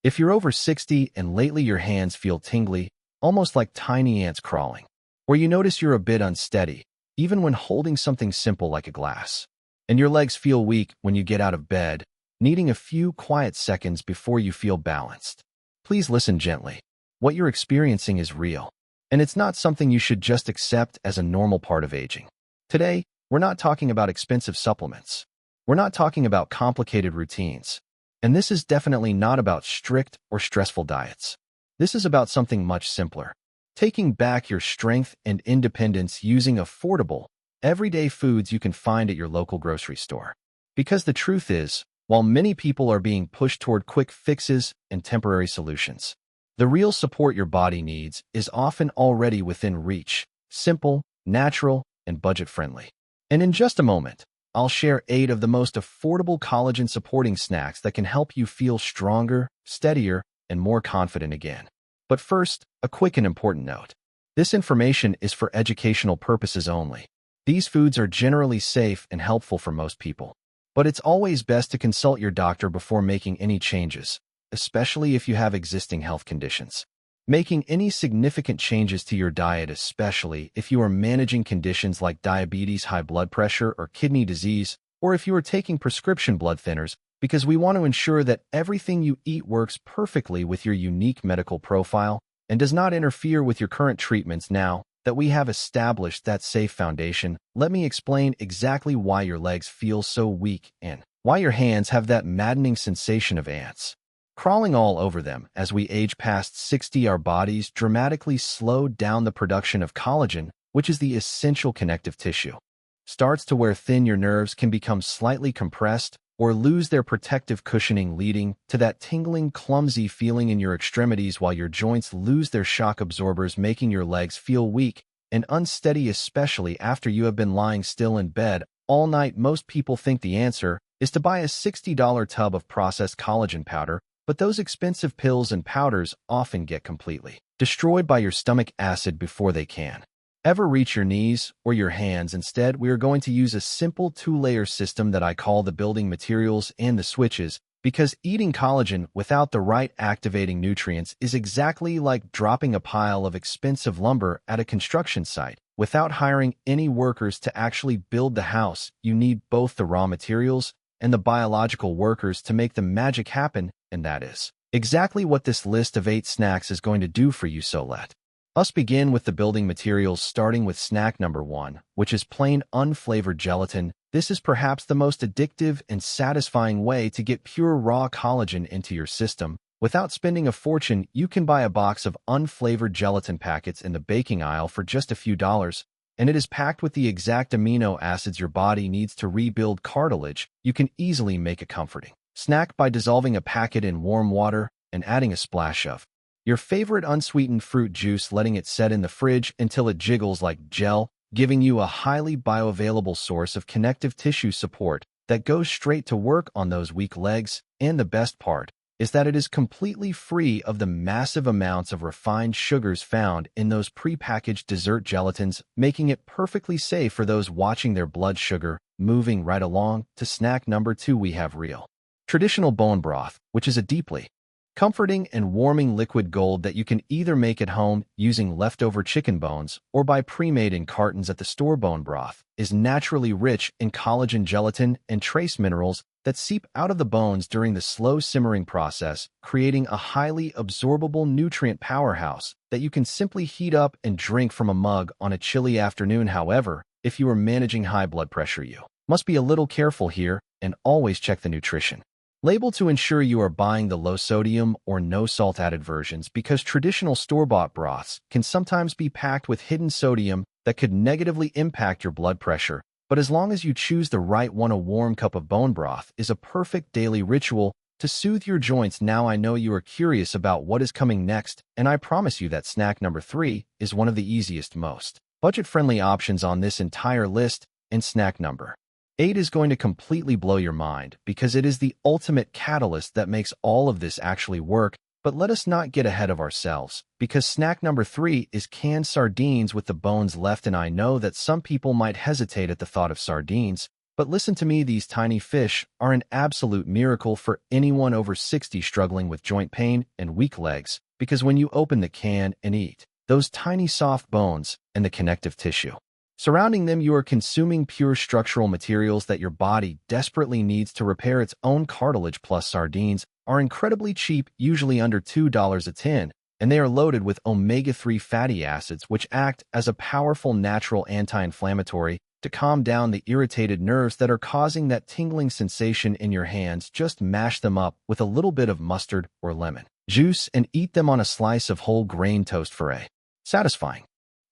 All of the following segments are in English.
If you're over 60 and lately your hands feel tingly, almost like tiny ants crawling, or you notice you're a bit unsteady, even when holding something simple like a glass, and your legs feel weak when you get out of bed, needing a few quiet seconds before you feel balanced, please listen gently. What you're experiencing is real, and it's not something you should just accept as a normal part of aging. Today, we're not talking about expensive supplements. We're not talking about complicated routines. And this is definitely not about strict or stressful diets. This is about something much simpler. Taking back your strength and independence using affordable, everyday foods you can find at your local grocery store. Because the truth is, while many people are being pushed toward quick fixes and temporary solutions, the real support your body needs is often already within reach, simple, natural, and budget-friendly. And in just a moment, I'll share 8 of the most affordable collagen-supporting snacks that can help you feel stronger, steadier, and more confident again. But first, a quick and important note. This information is for educational purposes only. These foods are generally safe and helpful for most people. But it's always best to consult your doctor before making any changes, especially if you have existing health conditions. Making any significant changes to your diet, especially if you are managing conditions like diabetes, high blood pressure, or kidney disease, or if you are taking prescription blood thinners, because we want to ensure that everything you eat works perfectly with your unique medical profile and does not interfere with your current treatments. Now that we have established that safe foundation, let me explain exactly why your legs feel so weak and why your hands have that maddening sensation of ants crawling all over them. As we age past 60, our bodies dramatically slow down the production of collagen, which is the essential connective tissue. Starts to wear thin, your nerves can become slightly compressed or lose their protective cushioning, leading to that tingling, clumsy feeling in your extremities, while your joints lose their shock absorbers, making your legs feel weak and unsteady, especially after you have been lying still in bed all night. Most people think the answer is to buy a $60 tub of processed collagen powder, but those expensive pills and powders often get completely destroyed by your stomach acid before they can ever reach your knees or your hands. Instead, we are going to use a simple 2-layer system that I call the building materials and the switches, because eating collagen without the right activating nutrients is exactly like dropping a pile of expensive lumber at a construction site. Without hiring any workers to actually build the house, you need both the raw materials and the biological workers to make the magic happen, and that is exactly what this list of 8 snacks is going to do for you. So let us begin with the building materials, starting with snack number 1, which is plain unflavored gelatin. This is perhaps the most addictive and satisfying way to get pure raw collagen into your system. Without spending a fortune, you can buy a box of unflavored gelatin packets in the baking aisle for just a few dollars, and it is packed with the exact amino acids your body needs to rebuild cartilage. You can easily make a comforting snack by dissolving a packet in warm water and adding a splash of your favorite unsweetened fruit juice, letting it set in the fridge until it jiggles like gel, giving you a highly bioavailable source of connective tissue support that goes straight to work on those weak legs. And the best part is that it is completely free of the massive amounts of refined sugars found in those prepackaged dessert gelatins, making it perfectly safe for those watching their blood sugar. Moving right along to snack number 2, we have real traditional bone broth, which is a deeply comforting and warming liquid gold that you can either make at home using leftover chicken bones or buy pre-made in cartons at the store. Bone broth is naturally rich in collagen, gelatin, and trace minerals that seep out of the bones during the slow simmering process, creating a highly absorbable nutrient powerhouse that you can simply heat up and drink from a mug on a chilly afternoon. However, if you are managing high blood pressure, you must be a little careful here and always check the nutrition label to ensure you are buying the low sodium or no salt added versions, because traditional store-bought broths can sometimes be packed with hidden sodium that could negatively impact your blood pressure. But as long as you choose the right one, a warm cup of bone broth is a perfect daily ritual to soothe your joints. Now I know you are curious about what is coming next, and I promise you that snack number 3 is one of the easiest, most budget-friendly options on this entire list, and snack number 8 is going to completely blow your mind, because it is the ultimate catalyst that makes all of this actually work. But let us not get ahead of ourselves, because snack number 3 is canned sardines with the bones left. And I know that some people might hesitate at the thought of sardines, But listen to me, these tiny fish are an absolute miracle for anyone over 60 struggling with joint pain and weak legs, because when you open the can and eat, those tiny soft bones and the connective tissue surrounding them, you are consuming pure structural materials that your body desperately needs to repair its own cartilage. Plus, sardines are incredibly cheap, usually under $2 a tin, and they are loaded with omega-3 fatty acids, which act as a powerful natural anti-inflammatory to calm down the irritated nerves that are causing that tingling sensation in your hands. Just mash them up with a little bit of mustard or lemon juice and eat them on a slice of whole grain toast for a satisfying,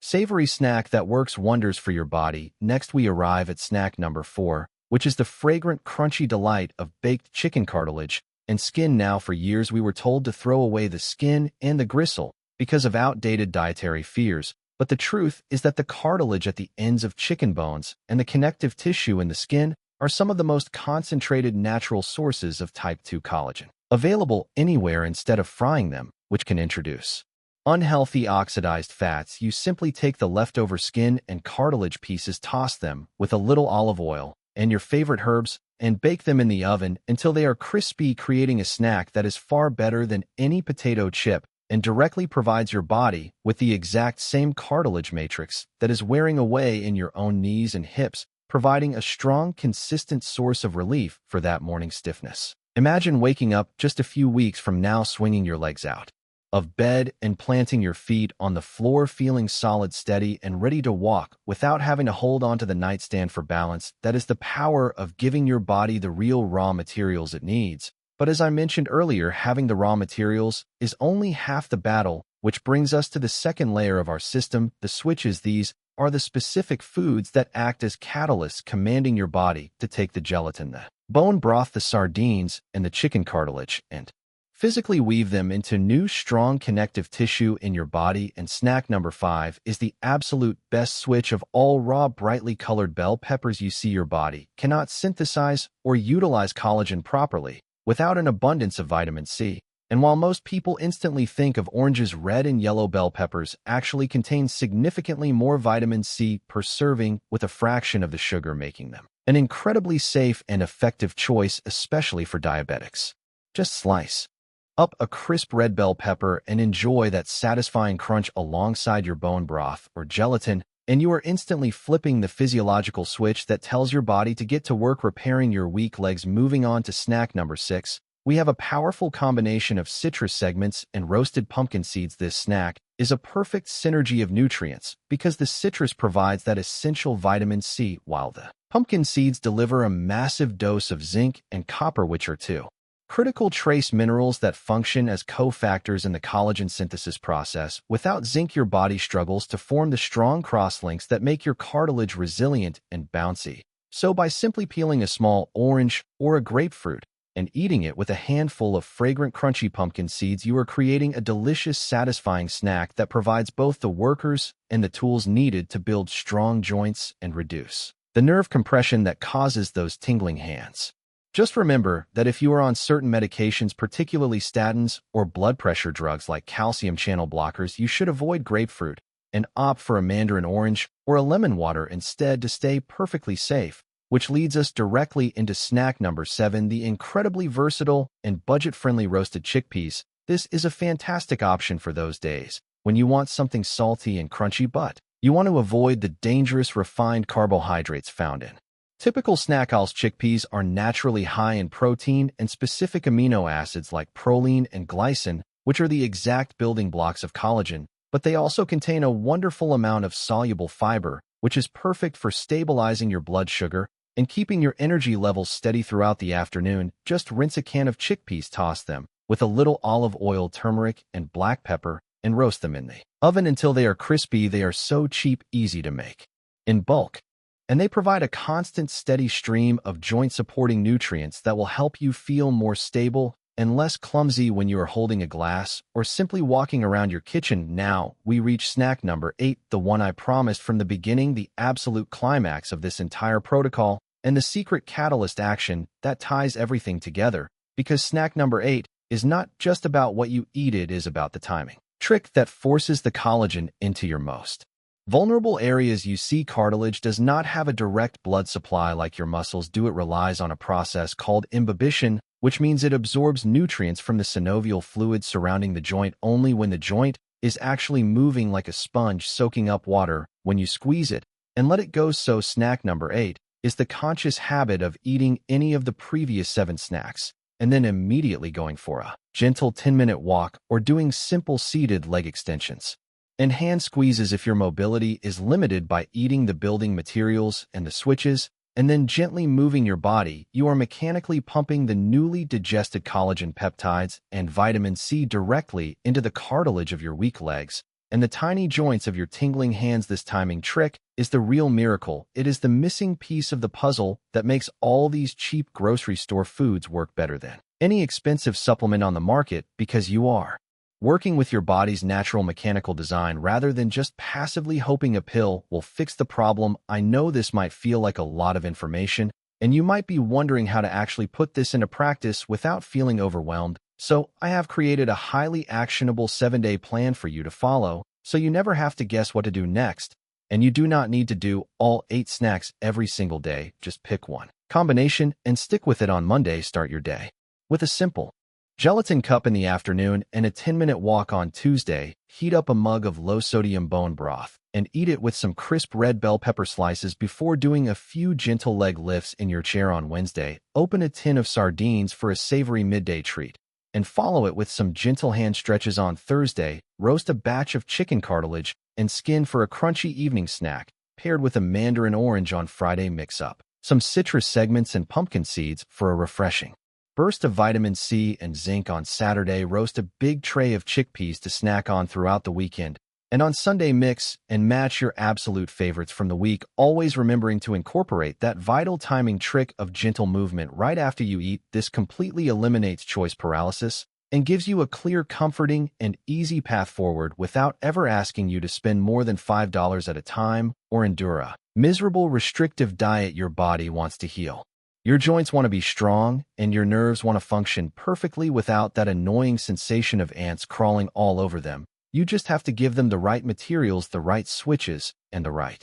savory snack that works wonders for your body. Next, we arrive at snack number 4, which is the fragrant, crunchy delight of baked chicken cartilage and skin. Now, for years, we were told to throw away the skin and the gristle because of outdated dietary fears. But the truth is that the cartilage at the ends of chicken bones and the connective tissue in the skin are some of the most concentrated natural sources of type 2 collagen available anywhere. Instead of frying them, which can introduce unhealthy oxidized fats, you simply take the leftover skin and cartilage pieces, toss them with a little olive oil and your favorite herbs, and bake them in the oven until they are crispy, creating a snack that is far better than any potato chip and directly provides your body with the exact same cartilage matrix that is wearing away in your own knees and hips, providing a strong, consistent source of relief for that morning stiffness. Imagine waking up just a few weeks from now, swinging your legs out of bed and planting your feet on the floor, feeling solid, steady, and ready to walk without having to hold onto the nightstand for balance. That is the power of giving your body the real raw materials it needs. But as I mentioned earlier, having the raw materials is only half the battle, which brings us to the second layer of our system, the switches. These are the specific foods that act as catalysts, commanding your body to take the gelatin, the bone broth, the sardines, and the chicken cartilage, and physically weave them into new, strong connective tissue in your body. And snack number 5 is the absolute best switch of all, raw, brightly colored bell peppers. You see, your body cannot synthesize or utilize collagen properly without an abundance of vitamin C. And while most people instantly think of oranges, red and yellow bell peppers actually contain significantly more vitamin C per serving, with a fraction of the sugar, making them an incredibly safe and effective choice, especially for diabetics. Just slice up a crisp red bell pepper and enjoy that satisfying crunch alongside your bone broth or gelatin, and you are instantly flipping the physiological switch that tells your body to get to work repairing your weak legs. Moving on to snack number 6, we have a powerful combination of citrus segments and roasted pumpkin seeds. This snack is a perfect synergy of nutrients because the citrus provides that essential vitamin C, while the pumpkin seeds deliver a massive dose of zinc and copper, which are two critical trace minerals that function as cofactors in the collagen synthesis process. Without zinc, your body struggles to form the strong crosslinks that make your cartilage resilient and bouncy. So by simply peeling a small orange or a grapefruit and eating it with a handful of fragrant, crunchy pumpkin seeds, you are creating a delicious, satisfying snack that provides both the workers and the tools needed to build strong joints and reduce the nerve compression that causes those tingling hands. Just remember that if you are on certain medications, particularly statins or blood pressure drugs like calcium channel blockers, you should avoid grapefruit and opt for a mandarin orange or a lemon water instead to stay perfectly safe, which leads us directly into snack number 7, the incredibly versatile and budget-friendly roasted chickpeas. This is a fantastic option for those days when you want something salty and crunchy, but you want to avoid the dangerous refined carbohydrates found in typical snack oils. Chickpeas are naturally high in protein and specific amino acids like proline and glycine, which are the exact building blocks of collagen, but they also contain a wonderful amount of soluble fiber, which is perfect for stabilizing your blood sugar and keeping your energy levels steady throughout the afternoon. Just rinse a can of chickpeas, toss them with a little olive oil, turmeric, and black pepper, and roast them in the oven until they are crispy. They are so cheap, easy to make in bulk, and they provide a constant, steady stream of joint-supporting nutrients that will help you feel more stable and less clumsy when you are holding a glass or simply walking around your kitchen. Now, we reach snack number 8, the one I promised from the beginning, the absolute climax of this entire protocol, and the secret catalyst action that ties everything together, because snack number 8 is not just about what you eat, it is about the timing trick that forces the collagen into your most Vulnerable areas. You see, cartilage does not have a direct blood supply like your muscles do. It relies on a process called imbibition, which means it absorbs nutrients from the synovial fluid surrounding the joint only when the joint is actually moving, like a sponge soaking up water when you squeeze it and let it go. So snack number 8 is the conscious habit of eating any of the previous 7 snacks and then immediately going for a gentle 10-minute walk or doing simple seated leg extensions and hand squeezes if your mobility is limited. By eating the building materials and the switches and then gently moving your body, you are mechanically pumping the newly digested collagen, peptides, and vitamin C directly into the cartilage of your weak legs and the tiny joints of your tingling hands. This timing trick is the real miracle. It is the missing piece of the puzzle that makes all these cheap grocery store foods work better than any expensive supplement on the market, because you are working with your body's natural mechanical design rather than just passively hoping a pill will fix the problem. I know this might feel like a lot of information, and you might be wondering how to actually put this into practice without feeling overwhelmed. So I have created a highly actionable 7-day plan for you to follow, so you never have to guess what to do next. And you do not need to do all 8 snacks every single day. Just pick one combination and stick with it. On Monday, start your day with a simple gelatin cup in the afternoon and a 10-minute walk. On Tuesday, heat up a mug of low-sodium bone broth and eat it with some crisp red bell pepper slices before doing a few gentle leg lifts in your chair. On Wednesday, open a tin of sardines for a savory midday treat and follow it with some gentle hand stretches. On Thursday, roast a batch of chicken cartilage and skin for a crunchy evening snack, paired with a mandarin orange. On Friday, mix up some citrus segments and pumpkin seeds for a refreshing burst of vitamin C and zinc. On Saturday, roast a big tray of chickpeas to snack on throughout the weekend. And on Sunday, mix and match your absolute favorites from the week, always remembering to incorporate that vital timing trick of gentle movement right after you eat. This completely eliminates choice paralysis and gives you a clear, comforting, and easy path forward without ever asking you to spend more than $5 at a time or endure a miserable, restrictive diet. Your body wants to heal. Your joints want to be strong, and your nerves want to function perfectly without that annoying sensation of ants crawling all over them. You just have to give them the right materials, the right switches, and the right.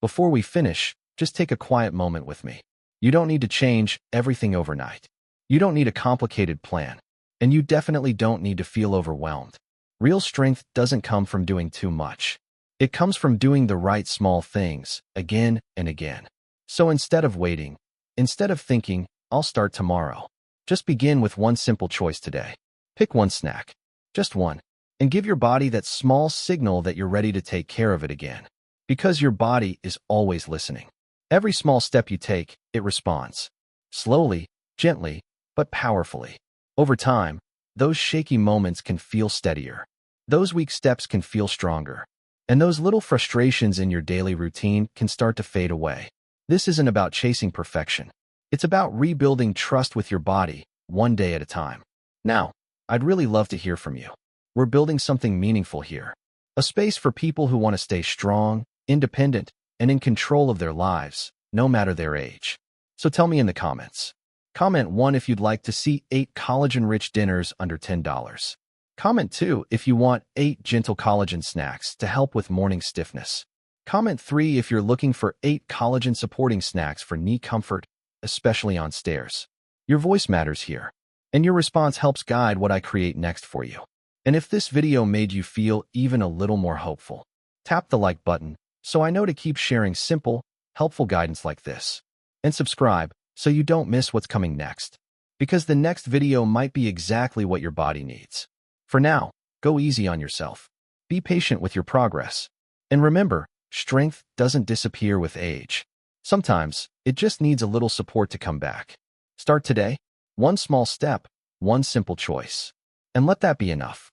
Before we finish, just take a quiet moment with me. You don't need to change everything overnight. You don't need a complicated plan, and you definitely don't need to feel overwhelmed. Real strength doesn't come from doing too much. It comes from doing the right small things again and again. So instead of waiting, instead of thinking, I'll start tomorrow, just begin with one simple choice today. Pick one snack, just one, and give your body that small signal that you're ready to take care of it again. Because your body is always listening. Every small step you take, it responds. Slowly, gently, but powerfully. Over time, those shaky moments can feel steadier. Those weak steps can feel stronger. And those little frustrations in your daily routine can start to fade away. This isn't about chasing perfection. It's about rebuilding trust with your body, one day at a time. Now, I'd really love to hear from you. We're building something meaningful here. A space for people who want to stay strong, independent, and in control of their lives, no matter their age. So tell me in the comments. Comment 1 if you'd like to see 8 collagen-rich dinners under $10. Comment 2 if you want 8 gentle collagen snacks to help with morning stiffness. Comment 3 if you're looking for 8 collagen-supporting snacks for knee comfort, especially on stairs. Your voice matters here, and your response helps guide what I create next for you. And if this video made you feel even a little more hopeful, tap the like button so I know to keep sharing simple, helpful guidance like this. And subscribe so you don't miss what's coming next, because the next video might be exactly what your body needs. For now, go easy on yourself. Be patient with your progress. And remember, strength doesn't disappear with age. Sometimes, it just needs a little support to come back. Start today, one small step, one simple choice. And let that be enough.